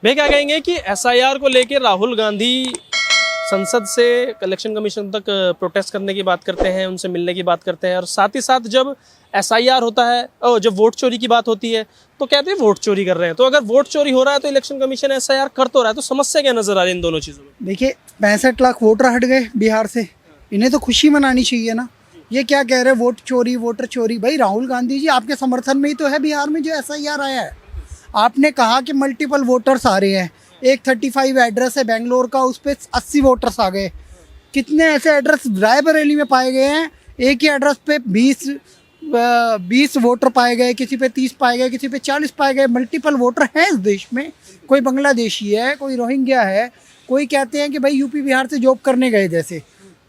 वे क्या कहेंगे कि एसआईआर को लेकर राहुल गांधी संसद से इलेक्शन कमीशन तक प्रोटेस्ट करने की बात करते हैं, उनसे मिलने की बात करते हैं, और साथ ही साथ जब एसआईआर होता है और जब वोट चोरी की बात होती है तो कहते हैं वोट चोरी कर रहे हैं। तो अगर वोट चोरी हो रहा है तो इलेक्शन कमीशन एसआईआर कर तो रहा है, तो समस्या क्या नजर आ रही है इन दोनों चीज़ों में? देखिए 65 लाख वोटर हट गए बिहार से, इन्हें तो खुशी मनानी चाहिए ना। ये क्या कह रहे हैं वोट चोरी वोटर चोरी? भाई राहुल गांधी जी आपके समर्थन में ही तो है बिहार में जो एसआईआर आया है। आपने कहा कि मल्टीपल वोटर्स आ रहे हैं, एक 35 एड्रेस है बेंगलोर का, उस पर 80 वोटर्स आ गए। कितने ऐसे एड्रेस रायबरेली में पाए गए हैं, एक ही एड्रेस पे 20 वोटर पाए गए, किसी पे 30 पाए गए, किसी पे 40 पाए गए। मल्टीपल वोटर हैं इस देश में, कोई बांग्लादेशी है, कोई रोहिंग्या है, कोई कहते हैं कि भाई यूपी बिहार से जॉब करने गए जैसे,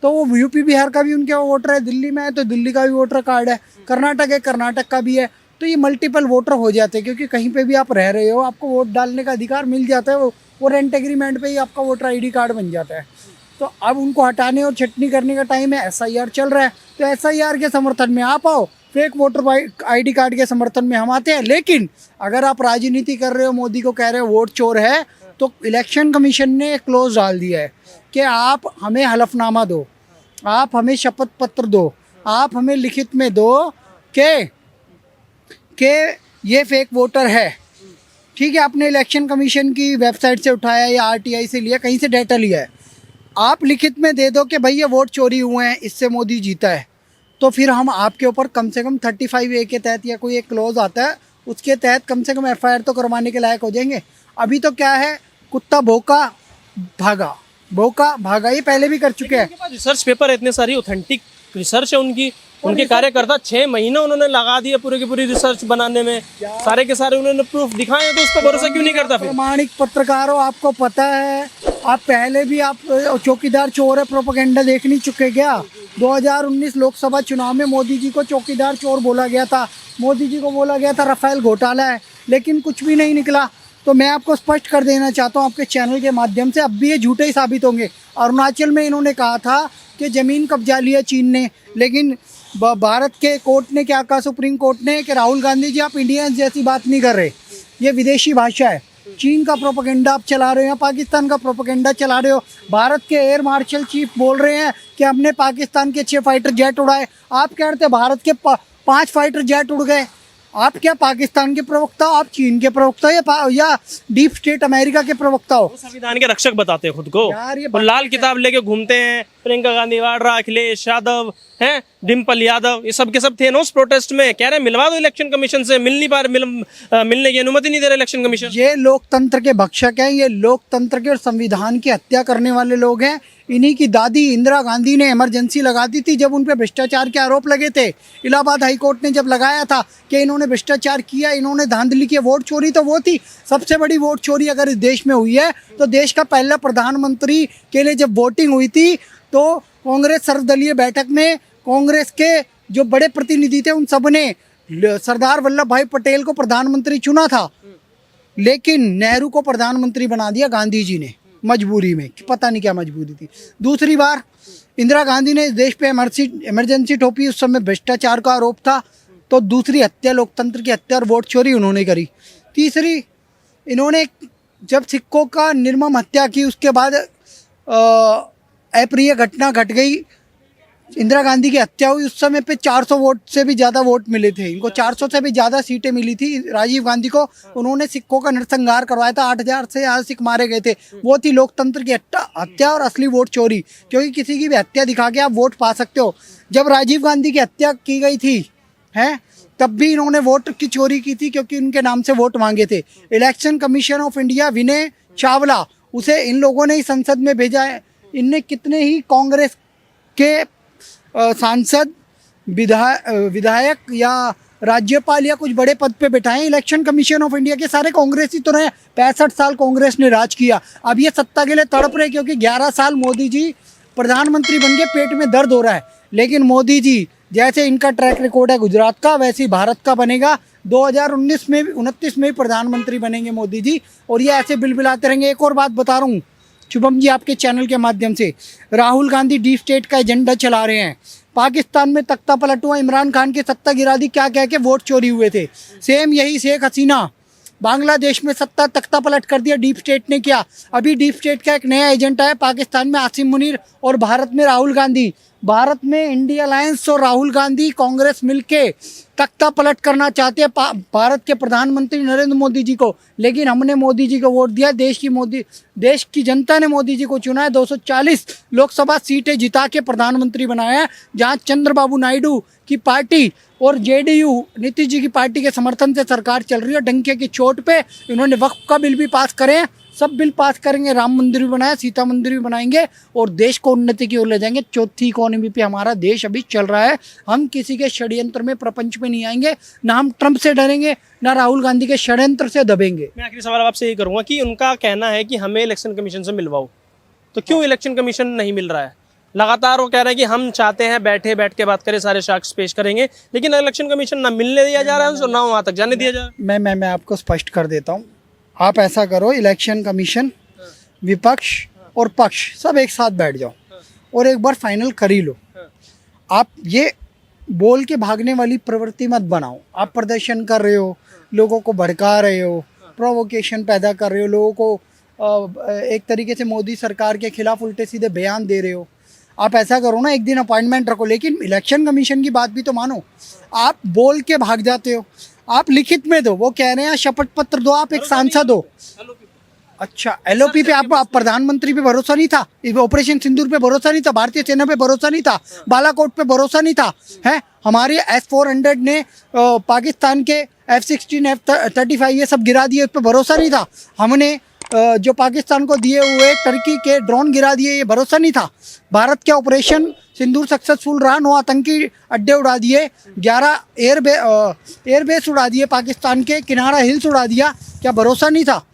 तो वो यूपी बिहार का भी उनके वोटर है। दिल्ली में है तो दिल्ली का भी वोटर कार्ड है, कर्नाटक है कर्नाटक का भी है। तो ये मल्टीपल वोटर हो जाते हैं, क्योंकि कहीं पे भी आप रह रहे हो आपको वोट डालने का अधिकार मिल जाता है। वो रेंट एग्रीमेंट पे ही आपका वोटर आईडी कार्ड बन जाता है। तो अब उनको हटाने और छटनी करने का टाइम है, एसआईआर चल रहा है, तो एसआईआर के समर्थन में आप आओ, फेक वोटर आईडी कार्ड के समर्थन में हम आते हैं। लेकिन अगर आप राजनीति कर रहे हो, मोदी को कह रहे हो वोट चोर है, तो इलेक्शन कमीशन ने क्लोज डाल दिया है कि आप हमें हलफनामा दो, आप हमें शपथ पत्र दो, आप हमें लिखित में दो कि ये फेक वोटर है। ठीक है, आपने इलेक्शन कमीशन की वेबसाइट से उठाया या आरटीआई से लिया, कहीं से डाटा लिया है, आप लिखित में दे दो कि भाई ये वोट चोरी हुए हैं, इससे मोदी जीता है, तो फिर हम आपके ऊपर कम से कम 35A के तहत या कोई एक क्लॉज आता है उसके तहत कम से कम एफआईआर तो करवाने के लायक हो जाएंगे। अभी तो क्या है, कुत्ता भौंका भागा, ये पहले भी कर चुके हैं। रिसर्च पेपर है, इतने सारी ऑथेंटिक रिसर्च है उनके कार्यकर्ता 6 महीने उन्होंने लगा दिए पूरी की पूरी रिसर्च बनाने में, सारे के सारे उन्होंने प्रूफ दिखाए हैं, तो उस पर भरोसा क्यों नहीं करता? फिर प्रामाणिक पत्रकार हो, आपको पता है, आप पहले भी आप चौकीदार चोर है प्रोपेगेंडा देख नहीं चुके क्या? 2019 लोकसभा चुनाव में मोदी जी को चौकीदार चोर बोला गया था, मोदी जी को बोला गया था राफेल घोटाला है, लेकिन कुछ भी नहीं निकला। तो मैं आपको स्पष्ट कर देना चाहता हूँ आपके चैनल के माध्यम से, अब भी ये झूठे ही साबित होंगे। अरुणाचल में इन्होंने कहा था कि ज़मीन कब्जा लिया चीन ने, लेकिन भारत के कोर्ट ने क्या कहा, सुप्रीम कोर्ट ने, कि राहुल गांधी जी आप इंडियंस जैसी बात नहीं कर रहे, ये विदेशी भाषा है। चीन का प्रोपेगेंडा आप चला रहे हो, पाकिस्तान का प्रोपेगेंडा चला रहे हो। भारत के एयर मार्शल चीफ बोल रहे हैं कि हमने पाकिस्तान के 6 फाइटर जेट उड़ाए, आप कह रहे थे भारत के 5 फाइटर जेट उड़ गए। आप क्या पाकिस्तान के प्रवक्ता हो, आप चीन के प्रवक्ता या डीप स्टेट अमेरिका के प्रवक्ता हो? संविधान के रक्षक बताते हैं खुद को, यार ये और लाल किताब लेके घूमते हैं। प्रियंका गांधी वाड्रा, अखिलेश यादव हैं, डिम्पल यादव, ये सब के सब थे ना उस प्रोटेस्ट में। कह रहे हैं मिलवा दो इलेक्शन कमीशन से, मिल नहीं पा रहे, मिलने की अनुमति नहीं दे रहे इलेक्शन कमीशन। ये लोकतंत्र के भक्षक हैं, ये लोकतंत्र के और संविधान की हत्या करने वाले लोग हैं। इन्हीं की दादी इंदिरा गांधी ने इमरजेंसी लगा दी थी जब उन पे भ्रष्टाचार के आरोप लगे थे। इलाहाबाद हाई कोर्ट ने जब लगाया था कि इन्होंने भ्रष्टाचार किया, इन्होंने धांधली की, वोट चोरी तो वो थी सबसे बड़ी वोट चोरी अगर इस देश में हुई है। तो देश का पहला प्रधानमंत्री के लिए जब वोटिंग हुई थी तो कांग्रेस सर्वदलीय बैठक में कांग्रेस के जो बड़े प्रतिनिधि थे उन सब ने सरदार वल्लभ भाई पटेल को प्रधानमंत्री चुना था, लेकिन नेहरू को प्रधानमंत्री बना दिया गांधी जी ने, मजबूरी में, पता नहीं क्या मजबूरी थी। दूसरी बार इंदिरा गांधी ने इस देश पे इमरजेंसी थोपी, उस समय भ्रष्टाचार का आरोप था। तो दूसरी हत्या, लोकतंत्र की हत्या और वोट चोरी उन्होंने करी। तीसरी, इन्होंने जब सिखों का निर्मम हत्या की, उसके बाद अप्रिय घटना घट गई, इंदिरा गांधी की हत्या हुई, उस समय पे 400 वोट से भी ज़्यादा वोट मिले थे इनको, 400 से भी ज़्यादा सीटें मिली थी राजीव गांधी को। उन्होंने सिखों का नरसंहार करवाया था, 8000 से ज़्यादा सिख मारे गए थे। वो थी लोकतंत्र की हत्या और असली वोट चोरी, क्योंकि किसी की भी हत्या दिखा के आप वोट पा सकते हो। जब राजीव गांधी की हत्या की गई थी हैं, तब भी इन्होंने वोट की चोरी की थी, क्योंकि उनके नाम से वोट मांगे थे। इलेक्शन कमीशन ऑफ इंडिया, विनय चावला, उसे इन लोगों ने ही संसद में भेजा है। इनने कितने ही कांग्रेस के सांसद, विधायक या राज्यपाल या कुछ बड़े पद पे बैठाए। इलेक्शन कमीशन ऑफ इंडिया के सारे कांग्रेसी तो रहे, 65 साल कांग्रेस ने राज किया। अब ये सत्ता के लिए तड़प रहे, क्योंकि 11 साल मोदी जी प्रधानमंत्री बन के पेट में दर्द हो रहा है। लेकिन मोदी जी, जैसे इनका ट्रैक रिकॉर्ड है गुजरात का, वैसे ही भारत का बनेगा। 2029 में 29 में ही प्रधानमंत्री बनेंगे मोदी जी, और ये ऐसे बिलबिलाते रहेंगे। एक और बात बता रहा हूँ शुभम जी, आपके चैनल के माध्यम से, राहुल गांधी डीप स्टेट का एजेंडा चला रहे हैं। पाकिस्तान में तख्ता पलट हुआ, इमरान खान की सत्ता गिरा दी क्या कह के वोट चोरी हुए थे। सेम यही शेख हसीना बांग्लादेश में सत्ता तख्ता पलट कर दिया डीप स्टेट ने। किया अभी डीप स्टेट का एक नया एजेंडा है, पाकिस्तान में आसिम मुनीर और भारत में राहुल गांधी। भारत में इंडिया अलायंस और राहुल गांधी कांग्रेस मिलके तख्ता पलट करना चाहते हैं भारत के प्रधानमंत्री नरेंद्र मोदी जी को। लेकिन हमने मोदी जी को वोट दिया, देश की जनता ने मोदी जी को चुना है, 240 लोकसभा सीटें जिता के प्रधानमंत्री बनाया है, जहां चंद्रबाबू नायडू की पार्टी और जेडीयू नीतीश जी की पार्टी के समर्थन से सरकार चल रही है। डंके की चोट पे इन्होंने वक्फ का बिल भी पास करे, सब बिल पास करेंगे, राम मंदिर भी बनाया, सीता मंदिर भी बनाएंगे और देश को उन्नति की ओर ले जाएंगे। चौथी इकोनॉमी पे हमारा देश अभी चल रहा है। हम किसी के षड्यंत्र में प्रपंच में नहीं आएंगे, ना हम ट्रंप से डरेंगे, ना राहुल गांधी के षड्यंत्र से दबेंगे। मैं आखिरी सवाल आपसे ये करूंगा कि उनका कहना है कि हमें इलेक्शन कमीशन से मिलवाओ, तो क्यों इलेक्शन कमीशन नहीं मिल रहा है? लगातार वो कह रहे हैं कि हम चाहते हैं बैठ के बात करें, सारे साक्ष्य पेश करेंगे, लेकिन इलेक्शन कमीशन ना मिलने दिया जा रहा है ना वहां तक जाने दिया जा रहा है। मैं आपको स्पष्ट कर देता हूँ। आप ऐसा करो, इलेक्शन कमीशन, विपक्ष और पक्ष सब एक साथ बैठ जाओ और एक बार फाइनल कर ही लो। आप ये बोल के भागने वाली प्रवृत्ति मत बनाओ। आप प्रदर्शन कर रहे हो, लोगों को भड़का रहे हो, प्रोवोकेशन पैदा कर रहे हो, लोगों को एक तरीके से मोदी सरकार के खिलाफ उल्टे सीधे बयान दे रहे हो। आप ऐसा करो ना, एक दिन अपॉइंटमेंट रखो, लेकिन इलेक्शन कमीशन की बात भी तो मानो। आप बोल के भाग जाते हो, आप लिखित में दो। वो कह रहे हैं शपथ पत्र दो, आप एक सांसद हो। अच्छा, एलओपी पे आप प्रधानमंत्री पे भरोसा नहीं था, ऑपरेशन सिंदूर पे भरोसा नहीं था, भारतीय सेना पे भरोसा नहीं था, बालाकोट पे भरोसा नहीं था, है हमारे S-400 ने पाकिस्तान के F-16 F-35 ये सब गिरा दिए, उस पर भरोसा नहीं था। हमने जो पाकिस्तान को दिए हुए टर्की के ड्रोन गिरा दिए, ये भरोसा नहीं था। भारत के ऑपरेशन सिंदूर सक्सेसफुल रहा, 9 आतंकी अड्डे उड़ा दिए, 11 एयरबेस उड़ा दिए, पाकिस्तान के किनारा हिल्स उड़ा दिया, क्या भरोसा नहीं था?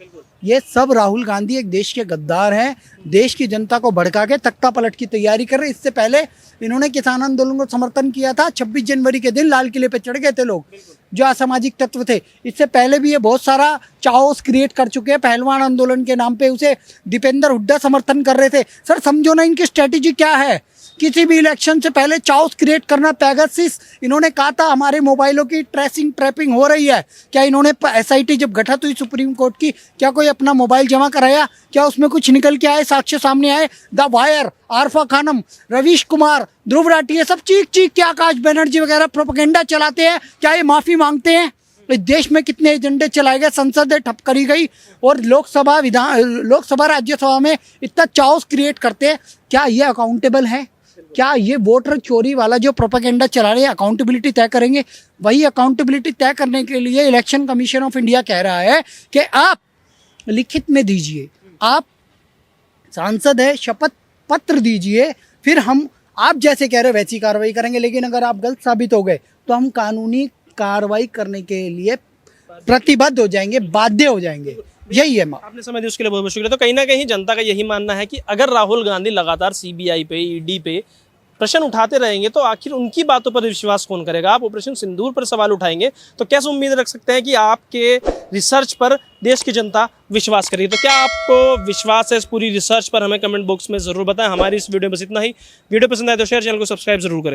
ये सब राहुल गांधी एक देश के गद्दार हैं, देश की जनता को भड़का के तख्ता पलट की तैयारी कर रहे। इससे पहले इन्होंने किसान आंदोलन को समर्थन किया था, 26 जनवरी के दिन लाल किले पे चढ़ गए थे लोग जो असामाजिक तत्व थे। इससे पहले भी ये बहुत सारा चाओस क्रिएट कर चुके हैं, पहलवान आंदोलन के नाम पे उसे दीपेंद्र हुड्डा समर्थन कर रहे थे। सर समझो ना इनकी स्ट्रेटेजी क्या है। किसी भी इलेक्शन से पहले चाओस क्रिएट करना, पैगासस इन्होंने कहा था हमारे मोबाइलों की ट्रैपिंग हो रही है। क्या इन्होंने SIT जब गठित हुई सुप्रीम कोर्ट की, क्या कोई अपना मोबाइल जमा कराया? क्या उसमें कुछ निकल के आए, साक्ष्य सामने आए? द वायर, आरफा खानम, रवीश कुमार, ध्रुव राठी, ये सब चीख के आकाश बनर्जी वगैरह प्रोपेगेंडा चलाते हैं। क्या ये माफी मांगते हैं? इस देश में कितने एजेंडे चलाए गए, संसदें ठप करी गई और लोकसभा राज्यसभा में इतना चाओस क्रिएट करते हैं। क्या ये अकाउंटेबल है? क्या ये वोटर चोरी वाला जो प्रोपेगेंडा चला रहे हैं अकाउंटेबिलिटी तय करेंगे? वही अकाउंटेबिलिटी तय करने के लिए इलेक्शन कमीशन ऑफ इंडिया कह रहा है कि आप लिखित में दीजिए, आप सांसद है, शपथ पत्र दीजिए, फिर हम आप जैसे कह रहे हो वैसी कार्रवाई करेंगे। लेकिन अगर आप गलत साबित हो गए तो हम कानूनी कार्रवाई करने के लिए प्रतिबद्ध हो जाएंगे, बाध्य हो जाएंगे। यही है। आपने समय दिया उसके लिए बहुत बहुत शुक्रिया। तो कहीं ना कहीं जनता का यही मानना है कि अगर राहुल गांधी लगातार CBI पे, ED पे प्रश्न उठाते रहेंगे तो आखिर उनकी बातों पर विश्वास कौन करेगा? आप ऑपरेशन सिंदूर पर सवाल उठाएंगे तो कैसे उम्मीद रख सकते हैं कि आपके रिसर्च पर देश की जनता विश्वास करेगी? तो क्या आपको विश्वास है इस पूरी रिसर्च पर? हमें कमेंट बॉक्स में जरूर बताएं। हमारी इस वीडियो में बस इतना ही। वीडियो पसंद आए तो शेयर, चैनल को सब्सक्राइब जरूर करें।